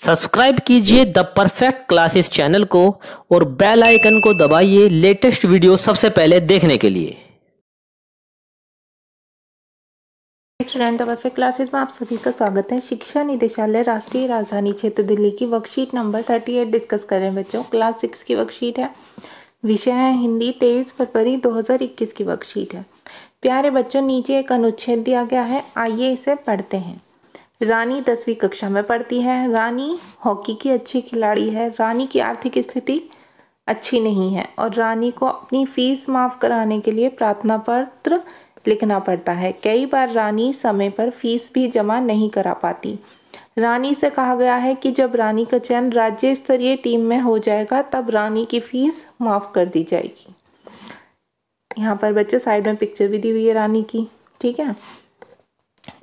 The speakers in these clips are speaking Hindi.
सब्सक्राइब कीजिए द परफेक्ट क्लासेस चैनल को और बेल आइकन को दबाइए लेटेस्ट वीडियो सबसे पहले देखने के लिए। स्टूडेंट द परफेक्ट क्लासेस में आप सभी का स्वागत है। शिक्षा निदेशालय राष्ट्रीय राजधानी क्षेत्र दिल्ली की वर्कशीट नंबर 38 डिस्कस कर रहे हैं बच्चों। क्लास 6 की वर्कशीट है, विषय है हिंदी। 23 फरवरी 2021 की वर्कशीट है। प्यारे बच्चों, नीचे एक अनुच्छेद दिया गया है, आइए इसे पढ़ते हैं। रानी 10वीं कक्षा में पढ़ती है। रानी हॉकी की अच्छी खिलाड़ी है। रानी की आर्थिक स्थिति अच्छी नहीं है और रानी को अपनी फीस माफ़ कराने के लिए प्रार्थना पत्र लिखना पड़ता है। कई बार रानी समय पर फीस भी जमा नहीं करा पाती। रानी से कहा गया है कि जब रानी का चयन राज्य स्तरीय टीम में हो जाएगा तब रानी की फीस माफ़ कर दी जाएगी। यहाँ पर बच्चों साइड में पिक्चर भी दी हुई है रानी की, ठीक है।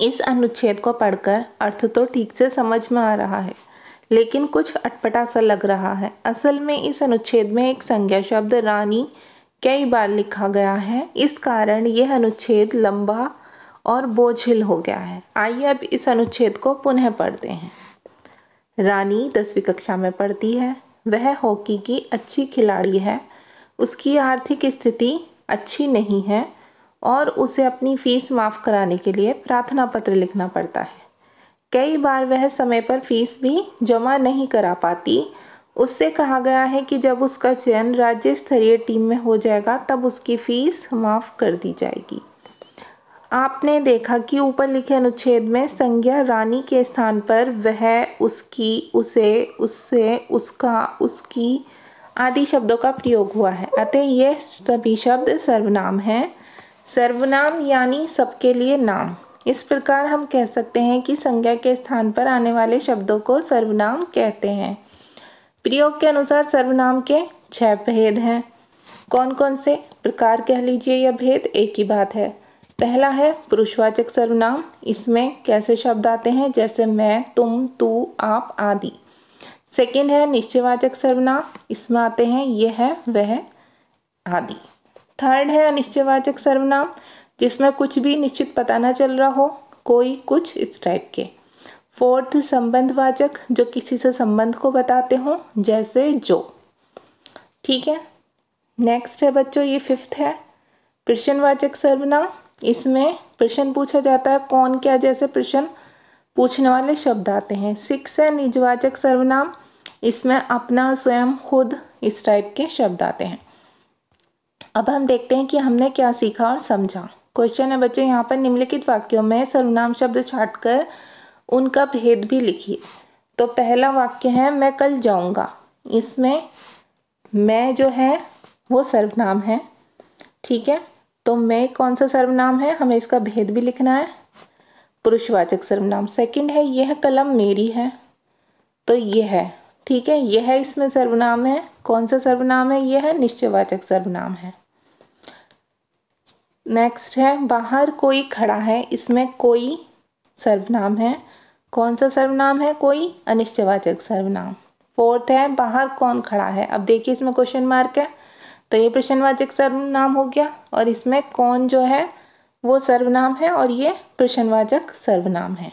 इस अनुच्छेद को पढ़कर अर्थ तो ठीक से समझ में आ रहा है, लेकिन कुछ अटपटा सा लग रहा है। असल में इस अनुच्छेद में एक संज्ञा शब्द रानी कई बार लिखा गया है, इस कारण यह अनुच्छेद लंबा और बोझिल हो गया है। आइए अब इस अनुच्छेद को पुनः पढ़ते हैं। रानी 10वीं कक्षा में पढ़ती है। वह हॉकी की अच्छी खिलाड़ी है। उसकी आर्थिक स्थिति अच्छी नहीं है और उसे अपनी फीस माफ़ कराने के लिए प्रार्थना पत्र लिखना पड़ता है। कई बार वह समय पर फीस भी जमा नहीं करा पाती। उससे कहा गया है कि जब उसका चयन राज्य स्तरीय टीम में हो जाएगा तब उसकी फीस माफ़ कर दी जाएगी। आपने देखा कि ऊपर लिखे अनुच्छेद में संज्ञा रानी के स्थान पर वह, उसकी, उसे, उससे, उसका, उसकी आदि शब्दों का प्रयोग हुआ है। अतः ये सभी शब्द सर्वनाम हैं। सर्वनाम यानी सबके लिए नाम। इस प्रकार हम कह सकते हैं कि संज्ञा के स्थान पर आने वाले शब्दों को सर्वनाम कहते हैं। प्रयोग के अनुसार सर्वनाम के 6 भेद हैं। कौन कौन से प्रकार कह लीजिए या भेद, एक ही बात है। पहला है पुरुषवाचक सर्वनाम। इसमें कैसे शब्द आते हैं, जैसे मैं, तुम, तू, आप आदि। सेकंड है निश्चयवाचक सर्वनाम। इसमें आते हैं यह, वह आदि। थर्ड है अनिश्चयवाचक सर्वनाम, जिसमें कुछ भी निश्चित पता न चल रहा हो, कोई, कुछ, इस टाइप के। फोर्थ संबंधवाचक, जो किसी से संबंध को बताते हो, जैसे जो, ठीक है। नेक्स्ट है बच्चों, ये फिफ्थ है प्रश्नवाचक सर्वनाम। इसमें प्रश्न पूछा जाता है, कौन, क्या जैसे प्रश्न पूछने वाले शब्द आते हैं। सिक्स है निजवाचक सर्वनाम। इसमें अपना, स्वयं, खुद, इस टाइप के शब्द आते हैं। अब हम देखते हैं कि हमने क्या सीखा और समझा। क्वेश्चन है बच्चों, यहाँ पर निम्नलिखित वाक्यों में सर्वनाम शब्द छांटकर उनका भेद भी लिखिए। तो पहला वाक्य है मैं कल जाऊँगा। इसमें मैं जो है वो सर्वनाम है, ठीक है। तो मैं कौन सा सर्वनाम है, हमें इसका भेद भी लिखना है, पुरुषवाचक सर्वनाम। सेकंड है यह कलम मेरी है, तो यह है, ठीक है, यह इसमें सर्वनाम है। कौन सा सर्वनाम है, यह है निश्चयवाचक सर्वनाम है। नेक्स्ट है बाहर कोई खड़ा है। इसमें कोई सर्वनाम है। कौन सा सर्वनाम है, कोई, अनिश्चयवाचक सर्वनाम। फोर्थ है बाहर कौन खड़ा है। अब देखिए इसमें क्वेश्चन मार्क है, तो ये प्रश्नवाचक सर्वनाम हो गया और इसमें कौन जो है वो सर्वनाम है और ये प्रश्नवाचक सर्वनाम है।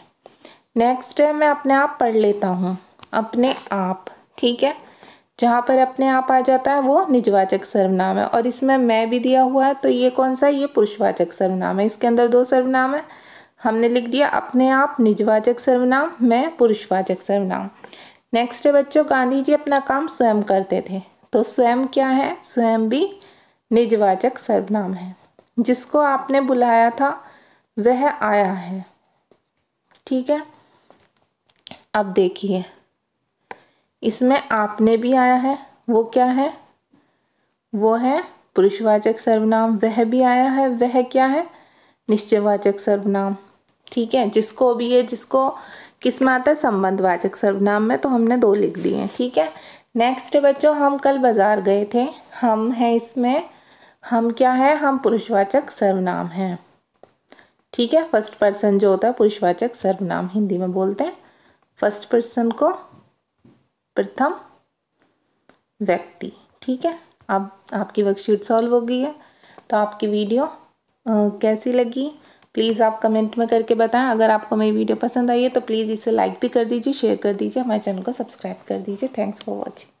नेक्स्ट है मैं अपने आप पढ़ लेता हूँ। अपने आप, ठीक है, जहाँ पर अपने आप आ जाता है वो निजवाचक सर्वनाम है और इसमें मैं भी दिया हुआ है, तो ये कौन सा है, ये पुरुषवाचक सर्वनाम है। इसके अंदर 2 सर्वनाम है, हमने लिख दिया अपने आप निजवाचक सर्वनाम, मैं पुरुषवाचक सर्वनाम। नेक्स्ट है बच्चों, गांधी जी अपना काम स्वयं करते थे। तो स्वयं क्या है, स्वयं भी निजवाचक सर्वनाम है। जिसको आपने बुलाया था वह आया है, ठीक है। अब देखिए इसमें आपने भी आया है, वो क्या है, वो है पुरुषवाचक सर्वनाम। वह भी आया है, वह क्या है, निश्चयवाचक सर्वनाम, ठीक है। जिसको भी है, जिसको किस में आता है, संबंधवाचक सर्वनाम में, तो हमने 2 लिख दिए हैं, ठीक है। नेक्स्ट बच्चों, हम कल बाजार गए थे। हम है इसमें, हम क्या है, हम पुरुषवाचक सर्वनाम हैं, ठीक है। फर्स्ट पर्सन जो होता है पुरुषवाचक सर्वनाम हिंदी में बोलते हैं, फर्स्ट पर्सन को प्रथम व्यक्ति, ठीक है। अब आपकी वर्कशीट सॉल्व हो गई है, तो आपकी वीडियो कैसी लगी प्लीज़ आप कमेंट में करके बताएं। अगर आपको मेरी वीडियो पसंद आई है तो प्लीज़ इसे लाइक भी कर दीजिए, शेयर कर दीजिए, हमारे चैनल को सब्सक्राइब कर दीजिए। Thanks for watching.